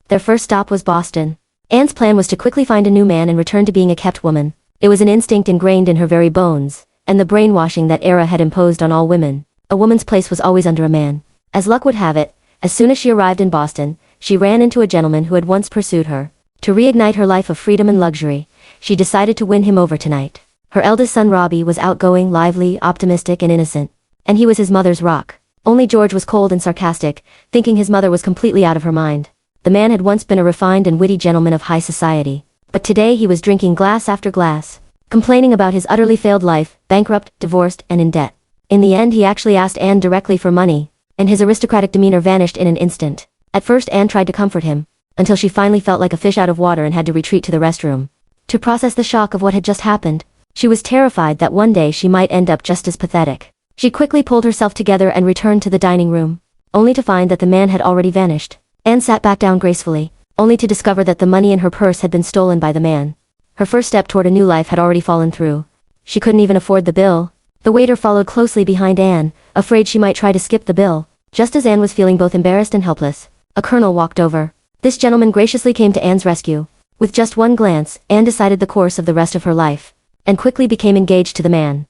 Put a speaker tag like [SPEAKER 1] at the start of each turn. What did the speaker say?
[SPEAKER 1] Their first stop was Boston. Anne's plan was to quickly find a new man and return to being a kept woman. It was an instinct ingrained in her very bones, and the brainwashing that era had imposed on all women. A woman's place was always under a man. As luck would have it, as soon as she arrived in Boston, she ran into a gentleman who had once pursued her. To reignite her life of freedom and luxury, she decided to win him over tonight. Her eldest son Robbie was outgoing, lively, optimistic and innocent, and he was his mother's rock. Only George was cold and sarcastic, thinking his mother was completely out of her mind. The man had once been a refined and witty gentleman of high society, but today he was drinking glass after glass, complaining about his utterly failed life, bankrupt, divorced, and in debt. In the end he actually asked Anne directly for money, and his aristocratic demeanor vanished in an instant. At first Anne tried to comfort him, until she finally felt like a fish out of water and had to retreat to the restroom. To process the shock of what had just happened, she was terrified that one day she might end up just as pathetic. She quickly pulled herself together and returned to the dining room, only to find that the man had already vanished. Anne sat back down gracefully, only to discover that the money in her purse had been stolen by the man. Her first step toward a new life had already fallen through. She couldn't even afford the bill. The waiter followed closely behind Anne, afraid she might try to skip the bill. Just as Anne was feeling both embarrassed and helpless, a colonel walked over. This gentleman graciously came to Anne's rescue. With just one glance, Anne decided the course of the rest of her life, and quickly became engaged to the man.